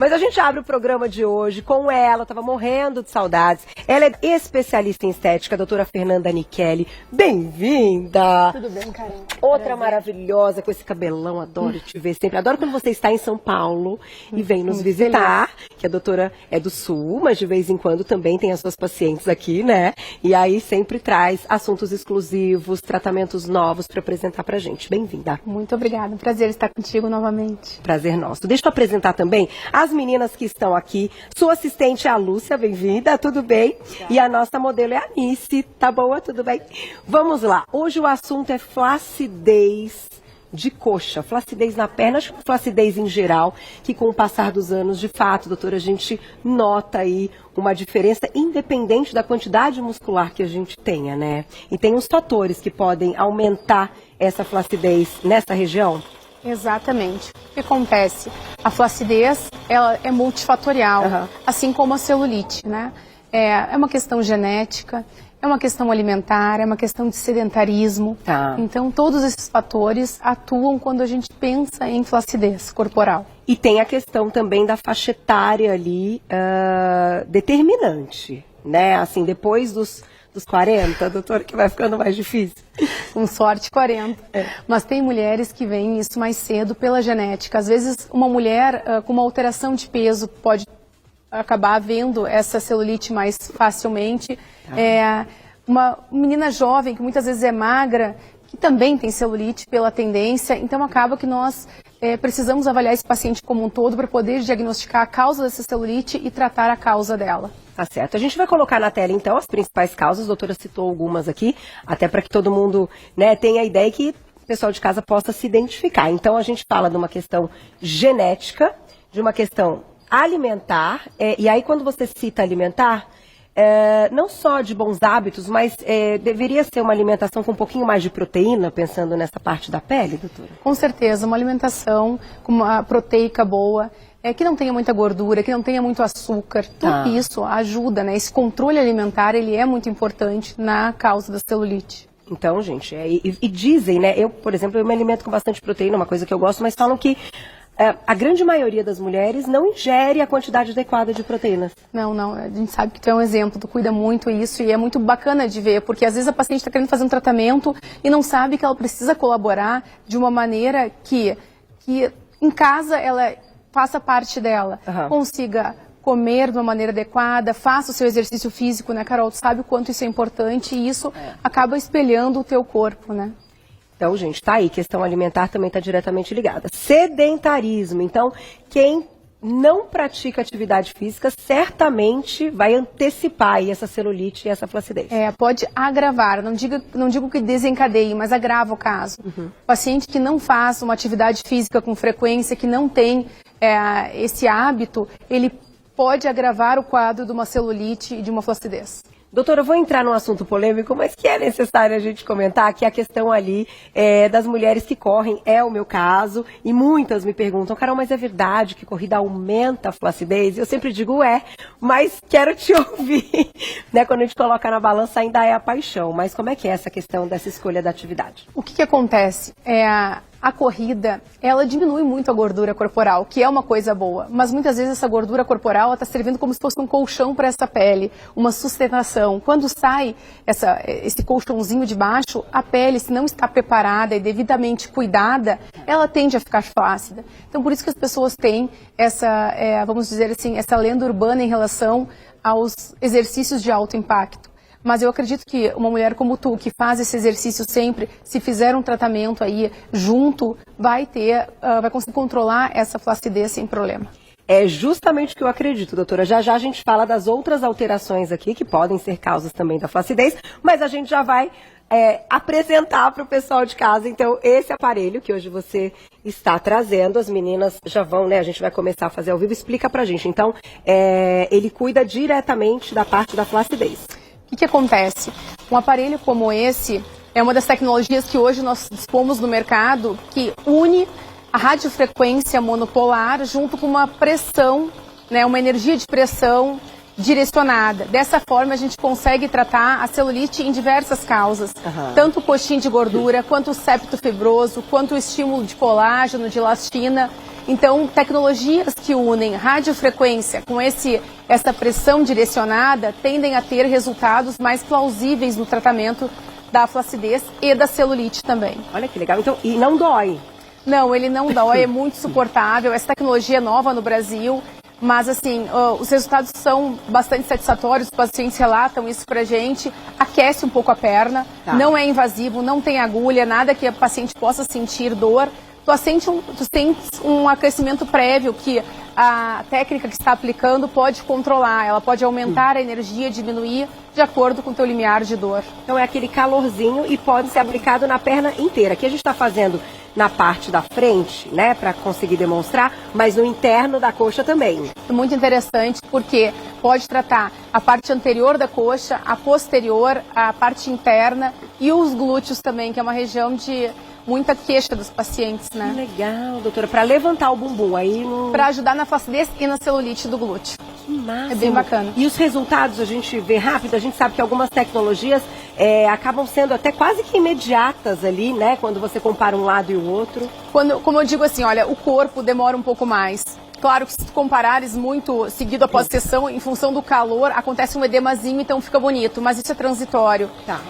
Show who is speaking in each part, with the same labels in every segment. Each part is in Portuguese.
Speaker 1: Mas a gente abre o programa de hoje com ela, tava morrendo de saudades. Ela é especialista em estética, a doutora Fernanda Nichelli. Bem-vinda!
Speaker 2: Tudo bem, Karen?
Speaker 1: Outra maravilhosa, com esse cabelão, adoro te ver sempre. Adoro quando você está em São Paulo e vem nos visitar, que a doutora é do Sul, mas de vez em quando também tem as suas pacientes aqui, né? E aí sempre traz assuntos exclusivos, tratamentos novos para apresentar pra gente. Bem-vinda!
Speaker 2: Muito obrigada, prazer estar contigo novamente.
Speaker 1: Prazer nosso. Deixa eu apresentar também as meninas que estão aqui. Sua assistente é a Lúcia, bem-vinda, tudo bem? E a nossa modelo é a Nice, tá boa? Tudo bem? Vamos lá, hoje o assunto é flacidez de coxa, flacidez na perna, acho que flacidez em geral, que com o passar dos anos, de fato, doutora, a gente nota aí uma diferença independente da quantidade muscular que a gente tenha, né? E tem uns fatores que podem aumentar essa flacidez nessa região?
Speaker 2: Exatamente. O que acontece? A flacidez, ela é multifatorial, assim como a celulite, né? É uma questão genética, é uma questão alimentar, é uma questão de sedentarismo. Então, todos esses fatores atuam quando a gente pensa em flacidez corporal.
Speaker 1: E tem a questão também da faixa etária ali, determinante, né? Assim, depois dos 40, doutora, que vai ficando mais difícil.
Speaker 2: Com sorte, 40. Mas tem mulheres que veem isso mais cedo pela genética. Às vezes, uma mulher com uma alteração de peso pode acabar vendo essa celulite mais facilmente. Uma menina jovem, que muitas vezes é magra, que também tem celulite pela tendência. Então, acaba que nós precisamos avaliar esse paciente como um todo para poder diagnosticar a causa dessa celulite e tratar a causa dela.
Speaker 1: Tá certo. A gente vai colocar na tela, então, as principais causas. A doutora citou algumas aqui, até para que todo mundo, né, tenha a ideia e que o pessoal de casa possa se identificar. Então, a gente fala de uma questão genética, de uma questão alimentar, e aí quando você cita alimentar, não só de bons hábitos, mas deveria ser uma alimentação com um pouquinho mais de proteína, pensando nessa parte da pele, doutora?
Speaker 2: Com certeza, uma alimentação com uma proteica boa, que não tenha muita gordura, que não tenha muito açúcar, tudo isso ajuda, né? Esse controle alimentar, ele é muito importante na causa da celulite.
Speaker 1: Então, gente, e dizem, né, eu, por exemplo, eu me alimento com bastante proteína, uma coisa que eu gosto, mas falam que a grande maioria das mulheres não ingere a quantidade adequada de proteínas.
Speaker 2: Não, a gente sabe que tu é um exemplo, tu cuida muito isso e é muito bacana de ver, porque às vezes a paciente está querendo fazer um tratamento e não sabe que ela precisa colaborar de uma maneira que em casa ela faça parte dela, consiga comer de uma maneira adequada, faça o seu exercício físico, né, Carol? Tu sabe o quanto isso é importante e isso acaba espelhando o teu corpo, né?
Speaker 1: Então, gente, tá aí, questão alimentar também está diretamente ligada. Sedentarismo, então, quem não pratica atividade física certamente vai antecipar aí essa celulite e essa flacidez.
Speaker 2: Pode agravar, não digo que desencadeie, mas agrava o caso. O paciente que não faz uma atividade física com frequência, que não tem esse hábito, ele pode agravar o quadro de uma celulite e de uma flacidez.
Speaker 1: Doutora, eu vou entrar num assunto polêmico, mas que é necessário a gente comentar, que é a questão ali das mulheres que correm, é o meu caso, e muitas me perguntam, Carol, mas é verdade que corrida aumenta a flacidez? Eu sempre digo, mas quero te ouvir, né? Quando a gente coloca na balança ainda é a paixão, mas como é que é essa questão dessa escolha da atividade?
Speaker 2: O que acontece? A corrida, ela diminui muito a gordura corporal, que é uma coisa boa, mas muitas vezes essa gordura corporal está servindo como se fosse um colchão para essa pele, uma sustentação. Quando sai esse colchãozinho de baixo, a pele, se não está preparada e devidamente cuidada, ela tende a ficar flácida. Então, por isso que as pessoas têm essa, vamos dizer assim, essa lenda urbana em relação aos exercícios de alto impacto. Mas eu acredito que uma mulher como tu, que faz esse exercício sempre, se fizer um tratamento aí junto, vai conseguir controlar essa flacidez sem problema.
Speaker 1: É justamente o que eu acredito, doutora. Já já a gente fala das outras alterações aqui, que podem ser causas também da flacidez, mas a gente já vai apresentar para o pessoal de casa. Então, esse aparelho que hoje você está trazendo, as meninas já vão, né? A gente vai começar a fazer ao vivo. Explica pra gente. Então, ele cuida diretamente da parte da flacidez.
Speaker 2: O que acontece? Um aparelho como esse é uma das tecnologias que hoje nós dispomos no mercado que une a radiofrequência monopolar junto com uma pressão, né, uma energia de pressão direcionada. Dessa forma a gente consegue tratar a celulite em diversas causas, tanto o coxim de gordura, quanto o septo fibroso, quanto o estímulo de colágeno, de elastina. Então, tecnologias que unem radiofrequência com essa pressão direcionada tendem a ter resultados mais plausíveis no tratamento da flacidez e da celulite também.
Speaker 1: Olha que legal. Então, e não dói?
Speaker 2: Não, ele não dói, é muito suportável. Essa tecnologia é nova no Brasil, mas assim, os resultados são bastante satisfatórios, os pacientes relatam isso pra gente, aquece um pouco a perna, não é invasivo, não tem agulha, nada que a paciente possa sentir dor. Tu sentes um aquecimento prévio que a técnica que está aplicando pode controlar. Ela pode aumentar a energia, diminuir, de acordo com o teu limiar de dor.
Speaker 1: Então é aquele calorzinho e pode ser aplicado na perna inteira. Aqui a gente está fazendo na parte da frente, né, para conseguir demonstrar, mas no interno da coxa também.
Speaker 2: Muito interessante porque pode tratar a parte anterior da coxa, a posterior, a parte interna e os glúteos também, que é uma região de muita queixa dos pacientes, né?
Speaker 1: Que legal, doutora, para levantar o bumbum aí no...
Speaker 2: Para ajudar na flacidez e na celulite do glúteo.
Speaker 1: Que massa.
Speaker 2: É bem bacana.
Speaker 1: E os resultados a gente vê rápido, a gente sabe que algumas tecnologias acabam sendo até quase que imediatas ali, né? Quando você compara um lado e o outro.
Speaker 2: Como eu digo assim, olha, o corpo demora um pouco mais. Claro que se tu comparares muito seguido após sessão, em função do calor, acontece um edemazinho, então fica bonito, mas isso é transitório.
Speaker 1: Tá.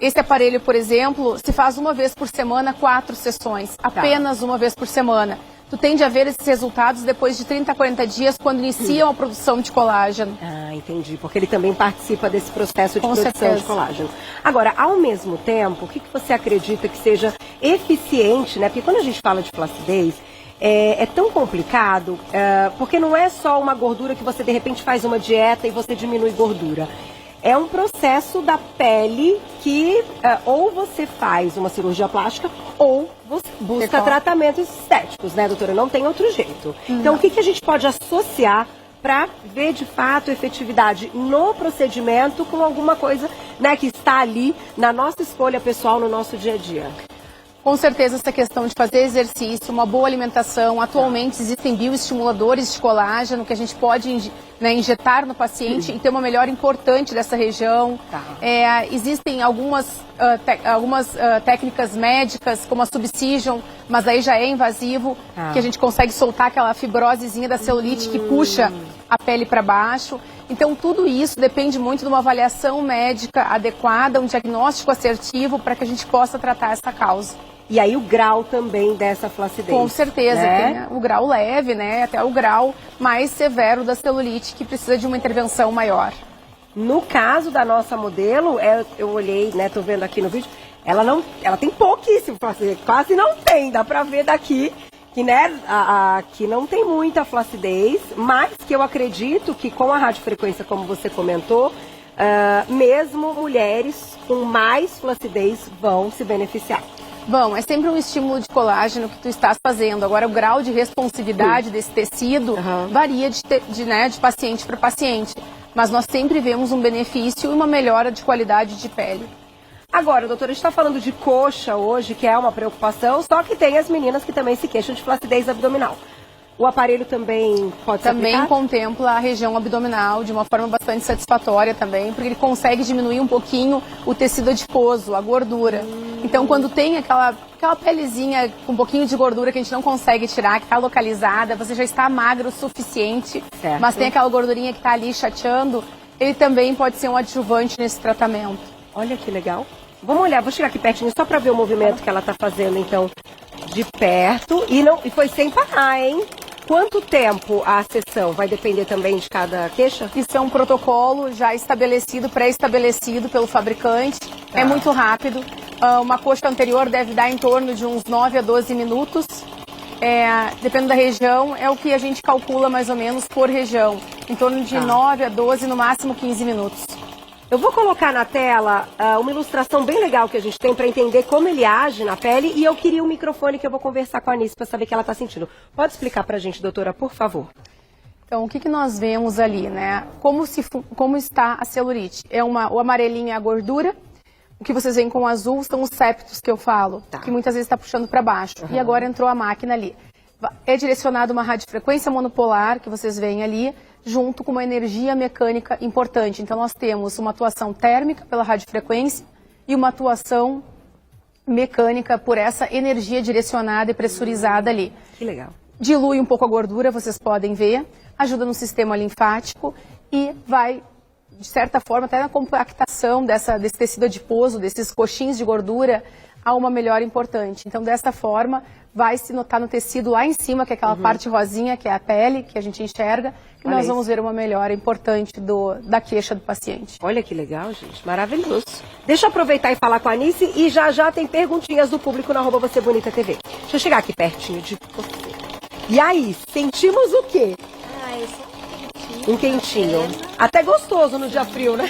Speaker 2: Esse aparelho, por exemplo, se faz uma vez por semana, 4 sessões, apenas uma vez por semana. Tu tende a ver esses resultados depois de 30 a 40 dias, quando iniciam a produção de colágeno.
Speaker 1: Ah, entendi, porque ele também participa desse processo de
Speaker 2: Com
Speaker 1: produção
Speaker 2: certeza.
Speaker 1: de colágeno. Agora, ao mesmo tempo, o que você acredita que seja eficiente, né? Porque quando a gente fala de flacidez, é tão complicado, porque não é só uma gordura que você de repente faz uma dieta e você diminui gordura. É um processo da pele que ou você faz uma cirurgia plástica ou você busca tratamentos estéticos, né, doutora? Não tem outro jeito. Então, o que a gente pode associar para ver de fato efetividade no procedimento com alguma coisa, né, que está ali na nossa escolha pessoal, no nosso dia a dia?
Speaker 2: Com certeza essa questão de fazer exercício, uma boa alimentação. Atualmente existem bioestimuladores de colágeno que a gente pode injetar no paciente e ter uma melhora importante dessa região. Existem algumas técnicas médicas, como a subcision, mas aí já é invasivo, que a gente consegue soltar aquela fibrosezinha da celulite que puxa a pele para baixo. Então, tudo isso depende muito de uma avaliação médica adequada, um diagnóstico assertivo para que a gente possa tratar essa causa.
Speaker 1: E aí o grau também dessa flacidez.
Speaker 2: Com certeza,
Speaker 1: né?
Speaker 2: Tem o grau leve, né, até o grau mais severo da celulite, que precisa de uma intervenção maior.
Speaker 1: No caso da nossa modelo, eu olhei, né, tô vendo aqui no vídeo, ela tem pouquíssimo flacidez, quase não tem, dá pra ver daqui. Que, né, que não tem muita flacidez, mas que eu acredito que com a radiofrequência, como você comentou, mesmo mulheres com mais flacidez vão se beneficiar.
Speaker 2: Bom, é sempre um estímulo de colágeno que tu estás fazendo. Agora, o grau de responsividade desse tecido varia de paciente para paciente. Mas nós sempre vemos um benefício e uma melhora de qualidade de pele.
Speaker 1: Agora, doutora, a gente está falando de coxa hoje, que é uma preocupação, só que tem as meninas que também se queixam de flacidez abdominal. O aparelho também pode ser
Speaker 2: Também
Speaker 1: aplicado?
Speaker 2: contempla a região abdominal de uma forma bastante satisfatória também, porque ele consegue diminuir um pouquinho o tecido adiposo, a gordura. Então, quando tem aquela pelezinha com um pouquinho de gordura que a gente não consegue tirar, que está localizada, você já está magro o suficiente, mas tem aquela gordurinha que está ali chateando, ele também pode ser um adjuvante nesse tratamento.
Speaker 1: Olha que legal. Vamos olhar, vou chegar aqui pertinho só para ver o movimento que ela está fazendo, então, de perto. E foi sem parar, hein? Quanto tempo a sessão? Vai depender também de cada queixa?
Speaker 2: Isso é um protocolo já estabelecido, pré-estabelecido pelo fabricante. É muito rápido. Uma coxa anterior deve dar em torno de uns 9 a 12 minutos. Dependendo da região, é o que a gente calcula mais ou menos por região. Em torno de 9 a 12, no máximo 15 minutos.
Speaker 1: Eu vou colocar na tela uma ilustração bem legal que a gente tem para entender como ele age na pele e eu queria um microfone que eu vou conversar com a Anice para saber o que ela está sentindo. Pode explicar para a gente, doutora, por favor?
Speaker 2: Então, o que nós vemos ali, né? Como está a celulite? O amarelinho é a gordura, o que vocês veem com o azul são os septos que eu falo, que muitas vezes está puxando para baixo. E agora entrou a máquina ali. É direcionada uma radiofrequência monopolar, que vocês veem ali, junto com uma energia mecânica importante. Então, nós temos uma atuação térmica pela radiofrequência e uma atuação mecânica por essa energia direcionada e pressurizada ali.
Speaker 1: Que legal.
Speaker 2: dilui um pouco a gordura, vocês podem ver, ajuda no sistema linfático e vai, de certa forma, até na compactação desse tecido adiposo, desses coxins de gordura, há uma melhora importante. Então, dessa forma, vai se notar no tecido lá em cima, que é aquela parte rosinha, que é a pele, que a gente enxerga, e nós vamos ver uma melhora importante da queixa do paciente.
Speaker 1: Olha que legal, gente. Maravilhoso. Deixa eu aproveitar e falar com a Anice e já tem perguntinhas do público na @VocêBonitaTV. Deixa eu chegar aqui pertinho de você. E aí, sentimos o quê?
Speaker 3: Eu sou
Speaker 1: Um quentinho. Até gostoso no dia frio, né?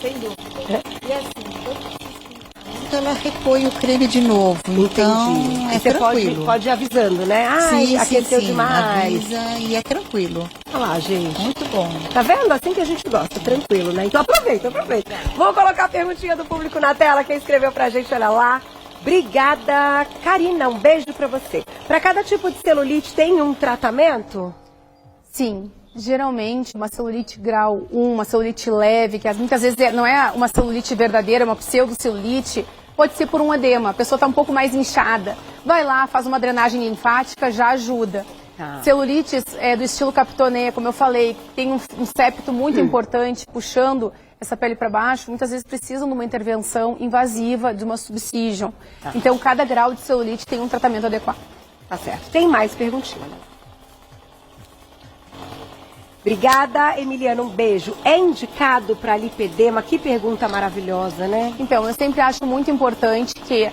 Speaker 3: sem dúvida. E assim, ela repõe o creme de novo, então
Speaker 1: Entendi.
Speaker 3: é
Speaker 1: Você
Speaker 3: tranquilo.
Speaker 1: pode ir avisando, né? Ai, aqueceu demais.
Speaker 3: Avisa e é tranquilo.
Speaker 1: Olha lá, gente.
Speaker 3: Muito bom.
Speaker 1: Tá vendo? Assim que a gente gosta, tranquilo, né? Então aproveita. Vou colocar a perguntinha do público na tela. Quem escreveu pra gente, olha lá. Obrigada, Karina. Um beijo pra você. Pra cada tipo de celulite tem um tratamento?
Speaker 2: Sim, geralmente uma celulite grau 1, uma celulite leve, que muitas vezes não é uma celulite verdadeira, uma pseudocelulite, pode ser por um edema, a pessoa está um pouco mais inchada. Vai lá, faz uma drenagem linfática, já ajuda. Celulites do estilo Capitonê, como eu falei, tem um septo muito importante, puxando essa pele para baixo, muitas vezes precisam de uma intervenção invasiva, de uma subcision. Então, cada grau de celulite tem um tratamento adequado.
Speaker 1: Tá certo. Tem mais perguntinha. Obrigada, Emiliana, um beijo. É indicado para lipedema? Que pergunta maravilhosa, né?
Speaker 2: Então, eu sempre acho muito importante que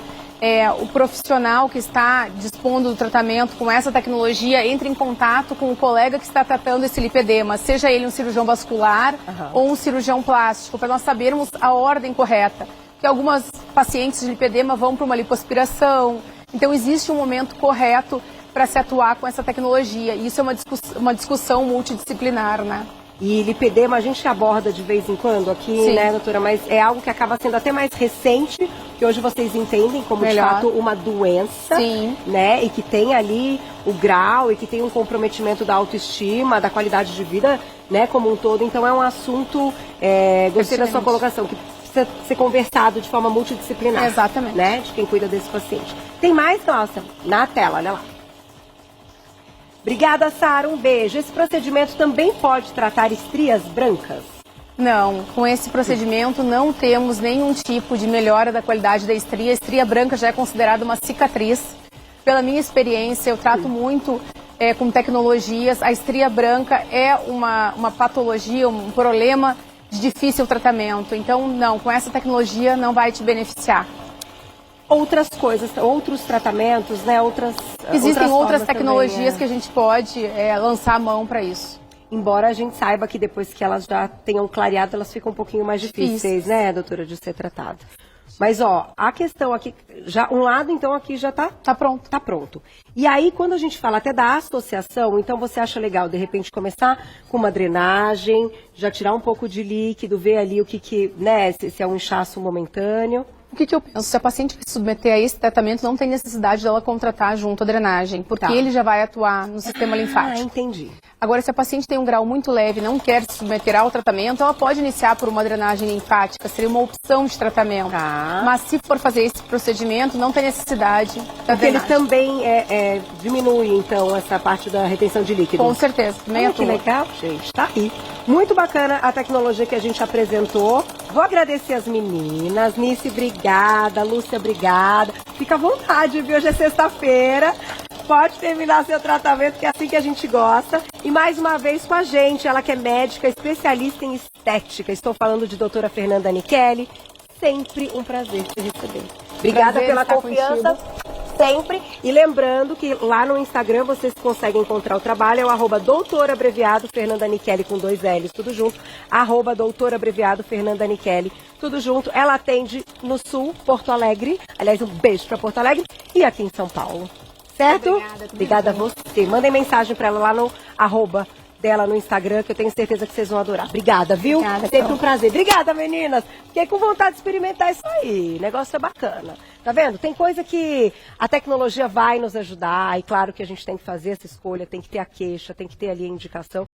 Speaker 2: o profissional que está dispondo do tratamento com essa tecnologia entre em contato com o colega que está tratando esse lipedema, seja ele um cirurgião vascular ou um cirurgião plástico, para nós sabermos a ordem correta. Porque algumas pacientes de lipedema vão para uma lipoaspiração, então existe um momento correto para se atuar com essa tecnologia. E isso é uma discussão multidisciplinar, né?
Speaker 1: E lipedema a gente aborda de vez em quando aqui,
Speaker 2: Sim.
Speaker 1: né, doutora? Mas é algo que acaba sendo até mais recente, que hoje vocês entendem como, de fato, uma doença,
Speaker 2: Sim.
Speaker 1: né? E que tem ali o grau e que tem um comprometimento da autoestima, da qualidade de vida, né, como um todo. Então é um assunto, gostei da sua colocação, que precisa ser conversado de forma multidisciplinar.
Speaker 2: Exatamente.
Speaker 1: Né, de quem cuida desse paciente. Tem mais, nossa, na tela, olha lá. Obrigada, Sara. Um beijo. Esse procedimento também pode tratar estrias brancas?
Speaker 2: Não, com esse procedimento não temos nenhum tipo de melhora da qualidade da estria. A estria branca já é considerada uma cicatriz. Pela minha experiência, eu trato muito com tecnologias. A estria branca é uma patologia, um problema de difícil tratamento. Então, não, com essa tecnologia não vai te beneficiar.
Speaker 1: Outras coisas, outros tratamentos, né?
Speaker 2: Existem outras
Speaker 1: formas
Speaker 2: tecnologias
Speaker 1: também,
Speaker 2: que a gente pode lançar a mão para isso.
Speaker 1: Embora a gente saiba que depois que elas já tenham clareado, elas ficam um pouquinho mais difíceis, né, doutora, de ser tratada. Mas, ó, a questão aqui, já um lado, então, aqui já tá pronto. Tá pronto. E aí, quando a gente fala até da associação, então você acha legal, de repente, começar com uma drenagem, já tirar um pouco de líquido, ver ali o que né, se é um inchaço momentâneo.
Speaker 2: O que eu penso? Se a paciente se submeter a esse tratamento, não tem necessidade dela contratar junto a drenagem, porque ele já vai atuar no sistema linfático.
Speaker 1: Ah, entendi.
Speaker 2: Agora, se a paciente tem um grau muito leve e não quer se submeter ao tratamento, ela pode iniciar por uma drenagem linfática, seria uma opção de tratamento. Mas se for fazer esse procedimento, não tem necessidade da
Speaker 1: Porque ele
Speaker 2: drenagem.
Speaker 1: também diminui, então, essa parte da retenção de líquido.
Speaker 2: Com certeza, também
Speaker 1: Olha que
Speaker 2: atua.
Speaker 1: legal, gente, tá aí. Muito bacana a tecnologia que a gente apresentou. Vou agradecer as meninas. Nice, obrigada. Lúcia, obrigada. Fica à vontade, viu? Hoje é sexta-feira. Pode terminar seu tratamento, que é assim que a gente gosta. E mais uma vez com a gente, ela que é médica, especialista em estética. Estou falando de doutora Fernanda Nichelli. Sempre um prazer te receber. Obrigada
Speaker 2: Prazer
Speaker 1: pela
Speaker 2: estar
Speaker 1: confiança. Sempre. E lembrando que lá no Instagram vocês conseguem encontrar o trabalho, é o @doutora abreviado Fernanda Nichelli com 2 L's, tudo junto, @doutora abreviado Fernanda Nichelli, tudo junto. Ela atende no Sul, Porto Alegre, aliás, um beijo para Porto Alegre, e aqui em São Paulo. Certo? Obrigada a você. Mandem mensagem para ela lá no @ dela no Instagram, que eu tenho certeza que vocês vão adorar. Obrigada, viu?
Speaker 2: Obrigada,
Speaker 1: Sempre um prazer. Obrigada, meninas. Fiquei com vontade de experimentar isso aí. O negócio é bacana. Tá vendo? Tem coisa que a tecnologia vai nos ajudar. E claro que a gente tem que fazer essa escolha, tem que ter a queixa, tem que ter ali a indicação.